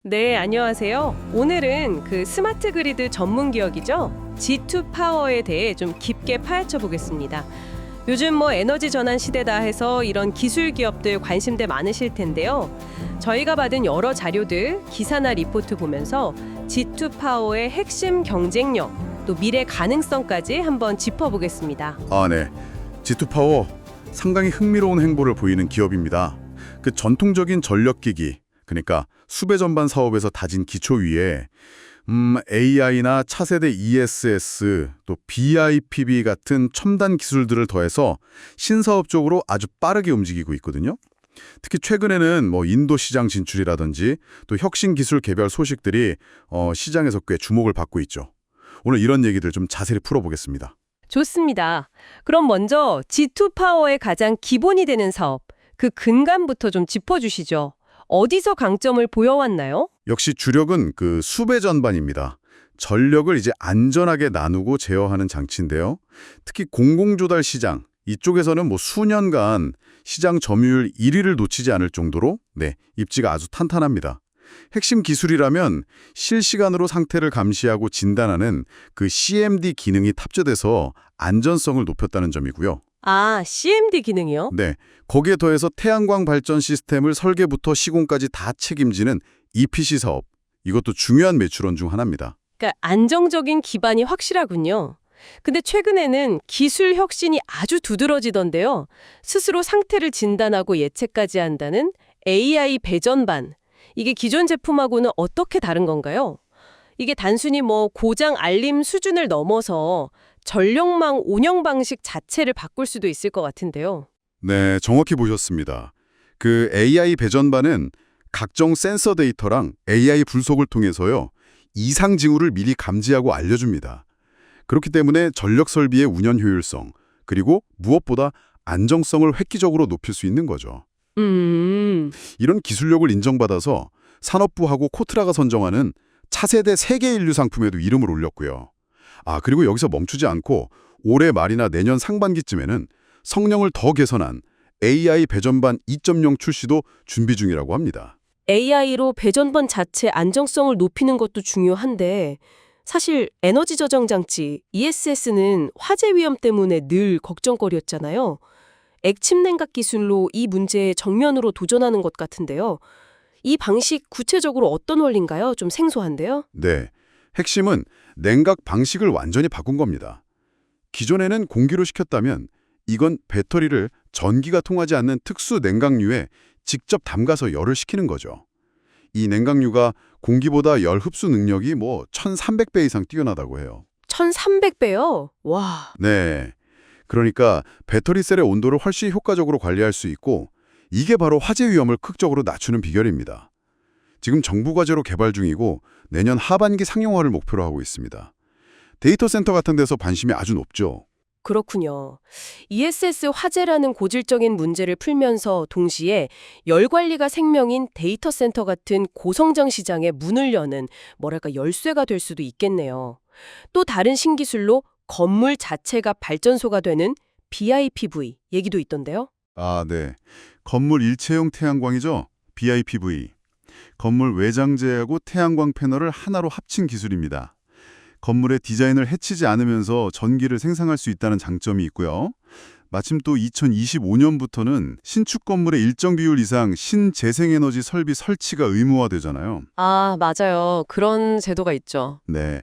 네, 안녕하세요. 오늘은 그 스마트 그리드 전문 기업이죠. G2 파워에 대해 좀 깊게 파헤쳐 보겠습니다. 요즘 뭐 에너지 전환 시대다 해서 이런 기술 기업들 관심대 많으실 텐데요. 저희가 받은 여러 자료들, 기사나 리포트 보면서 G2 파워의 핵심 경쟁력, 또 미래 가능성까지 한번 짚어보겠습니다. 네. G2파워 상당히 흥미로운 행보를 보이는 기업입니다. 그 전통적인 전력기기, 그러니까 수배 전반 사업에서 다진 기초 위에 AI나 차세대 ESS, 또 BIPV 같은 첨단 기술들을 더해서 신사업 쪽으로 아주 빠르게 움직이고 있거든요. 특히 최근에는 뭐 인도 시장 진출이라든지 또 혁신 기술 개발 소식들이 시장에서 꽤 주목을 받고 있죠. 오늘 이런 얘기들 좀 자세히 풀어보겠습니다. 좋습니다. 그럼 먼저 G2 파워의 가장 기본이 되는 사업, 그 근간부터 좀 짚어주시죠. 어디서 강점을 보여왔나요? 역시 주력은 그 수배 전반입니다. 전력을 이제 안전하게 나누고 제어하는 장치인데요. 특히 공공조달 시장, 이쪽에서는 뭐 수년간 시장 점유율 1위를 놓치지 않을 정도로 입지가 아주 탄탄합니다. 핵심 기술이라면 실시간으로 상태를 감시하고 진단하는 그 CMD 기능이 탑재돼서 안전성을 높였다는 점이고요. 아, CMD 기능이요? 네, 거기에 더해서 태양광 발전 시스템을 설계부터 시공까지 다 책임지는 EPC 사업, 이것도 중요한 매출원 중 하나입니다. 그러니까 안정적인 기반이 확실하군요. 근데 최근에는 기술 혁신이 아주 두드러지던데요. 스스로 상태를 진단하고 예측까지 한다는 AI 배전반. 이게 기존 제품하고는 어떻게 다른 건가요? 이게 단순히 뭐 고장 알림 수준을 넘어서 전력망 운영 방식 자체를 바꿀 수도 있을 것 같은데요. 네, 정확히 보셨습니다. 그 AI 배전반은 각종 센서 데이터랑 AI 분석을 통해서요, 이상 징후를 미리 감지하고 알려줍니다. 그렇기 때문에 전력 설비의 운영 효율성, 그리고 무엇보다 안정성을 획기적으로 높일 수 있는 거죠. 이런 기술력을 인정받아서 산업부하고 코트라가 선정하는 차세대 세계 인류 상품에도 이름을 올렸고요. 그리고 여기서 멈추지 않고 올해 말이나 내년 상반기쯤에는 성능을 더 개선한 AI 배전반 2.0 출시도 준비 중이라고 합니다. AI로 배전반 자체 안정성을 높이는 것도 중요한데 사실 에너지 저장 장치 ESS는 화재 위험 때문에 늘 걱정거리였잖아요. 액침 냉각 기술로 이 문제에 정면으로 도전하는 것 같은데요. 이 방식 구체적으로 어떤 원리인가요? 좀 생소한데요. 네, 핵심은 냉각 방식을 완전히 바꾼 겁니다. 기존에는 공기로 식혔다면 이건 배터리를 전기가 통하지 않는 특수 냉각류에 직접 담가서 열을 식히는 거죠. 이 냉각류가 공기보다 열 흡수 능력이 1300배 이상 뛰어나다고 해요. 1300배요? 와. 네, 그러니까 배터리 셀의 온도를 훨씬 효과적으로 관리할 수 있고 이게 바로 화재 위험을 극적으로 낮추는 비결입니다. 지금 정부 과제로 개발 중이고 내년 하반기 상용화를 목표로 하고 있습니다. 데이터 센터 같은 데서 관심이 아주 높죠. 그렇군요. ESS 화재라는 고질적인 문제를 풀면서 동시에 열 관리가 생명인 데이터 센터 같은 고성장 시장에 문을 여는 열쇠가 될 수도 있겠네요. 또 다른 신기술로 건물 자체가 발전소가 되는 BIPV 얘기도 있던데요. 네. 건물 일체형 태양광이죠. BIPV. 건물 외장재하고 태양광 패널을 하나로 합친 기술입니다. 건물의 디자인을 해치지 않으면서 전기를 생산할 수 있다는 장점이 있고요. 마침 또 2025년부터는 신축 건물의 일정 비율 이상 신재생에너지 설비 설치가 의무화되잖아요. 맞아요. 그런 제도가 있죠. 네.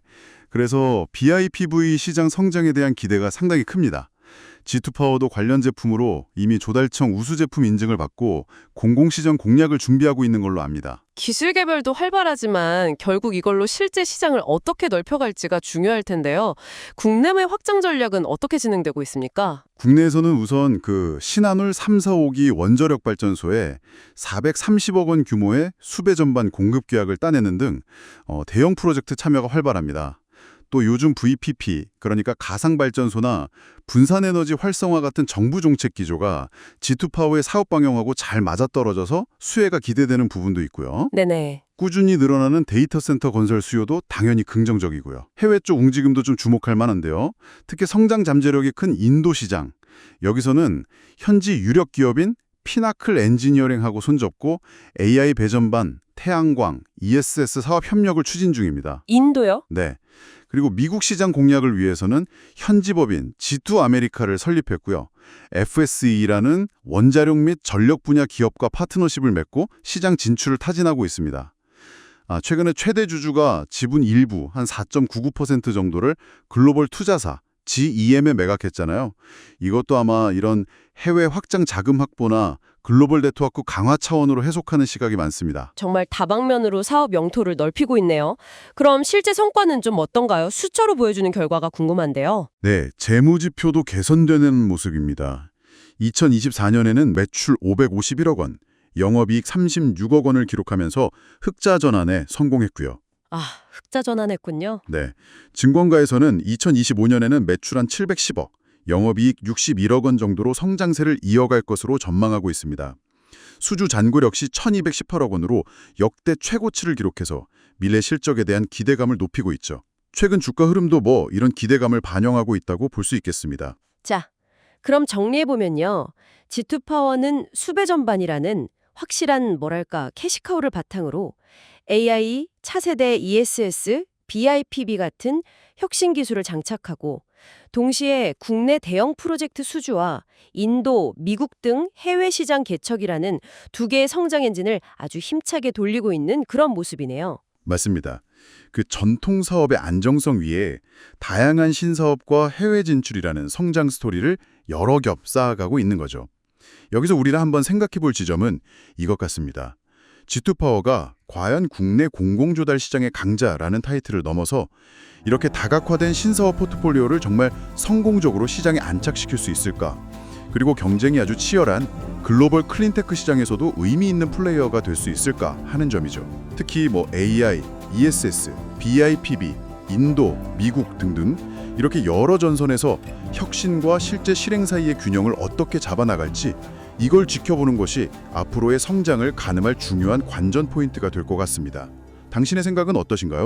그래서 BIPV 시장 성장에 대한 기대가 상당히 큽니다. G2파워도 관련 제품으로 이미 조달청 우수 제품 인증을 받고 공공시장 공략을 준비하고 있는 걸로 압니다. 기술 개발도 활발하지만 결국 이걸로 실제 시장을 어떻게 넓혀갈지가 중요할 텐데요. 국내외 확장 전략은 어떻게 진행되고 있습니까? 국내에서는 우선 그 신한울 3, 4호기 원자력 발전소에 430억 원 규모의 수배 전반 공급 계약을 따내는 등 대형 프로젝트 참여가 활발합니다. 또 요즘 VPP, 그러니까 가상발전소나 분산에너지 활성화 같은 정부 정책 기조가 G2파워의 사업 방향하고 잘 맞아떨어져서 수혜가 기대되는 부분도 있고요. 네네. 꾸준히 늘어나는 데이터 센터 건설 수요도 당연히 긍정적이고요. 해외 쪽 움직임도 좀 주목할 만한데요. 특히 성장 잠재력이 큰 인도 시장. 여기서는 현지 유력 기업인 피나클 엔지니어링하고 손잡고 AI 배전반, 태양광, ESS 사업 협력을 추진 중입니다. 인도요? 네. 그리고 미국 시장 공략을 위해서는 현지법인 G2 아메리카를 설립했고요. FSE라는 원자력 및 전력 분야 기업과 파트너십을 맺고 시장 진출을 타진하고 있습니다. 최근에 최대 주주가 지분 일부 한 4.99% 정도를 글로벌 투자사 GEM에 매각했잖아요. 이것도 아마 이런 해외 확장 자금 확보나 글로벌 네트워크 강화 차원으로 해석하는 시각이 많습니다. 정말 다방면으로 사업 영토를 넓히고 있네요. 그럼 실제 성과는 좀 어떤가요? 숫자로 보여주는 결과가 궁금한데요. 네, 재무지표도 개선되는 모습입니다. 2024년에는 매출 551억 원, 영업이익 36억 원을 기록하면서 흑자 전환에 성공했고요. 흑자 전환했군요. 네, 증권가에서는 2025년에는 매출 한 710억, 영업이익 61억 원 정도로 성장세를 이어갈 것으로 전망하고 있습니다. 수주 잔고 역시 1218억 원으로 역대 최고치를 기록해서 미래 실적에 대한 기대감을 높이고 있죠. 최근 주가 흐름도 이런 기대감을 반영하고 있다고 볼 수 있겠습니다. 자, 그럼 정리해보면요. G2파워는 수배 전반이라는 확실한 캐시카우를 바탕으로 AI, 차세대 ESS, BIPV 같은 혁신 기술을 장착하고 동시에 국내 대형 프로젝트 수주와 인도, 미국 등 해외 시장 개척이라는 두 개의 성장 엔진을 아주 힘차게 돌리고 있는 그런 모습이네요. 맞습니다. 그 전통 사업의 안정성 위에 다양한 신사업과 해외 진출이라는 성장 스토리를 여러 겹 쌓아가고 있는 거죠. 여기서 우리가 한번 생각해 볼 지점은 이것 같습니다. G2파워가 과연 국내 공공조달 시장의 강자라는 타이틀을 넘어서 이렇게 다각화된 신사업 포트폴리오를 정말 성공적으로 시장에 안착시킬 수 있을까? 그리고 경쟁이 아주 치열한 글로벌 클린테크 시장에서도 의미 있는 플레이어가 될 수 있을까 하는 점이죠. 특히 AI, ESS, BIPV, 인도, 미국 등등 이렇게 여러 전선에서 혁신과 실제 실행 사이의 균형을 어떻게 잡아나갈지 이걸 지켜보는 것이 앞으로의 성장을 가늠할 중요한 관전 포인트가 될 것 같습니다. 당신의 생각은 어떠신가요?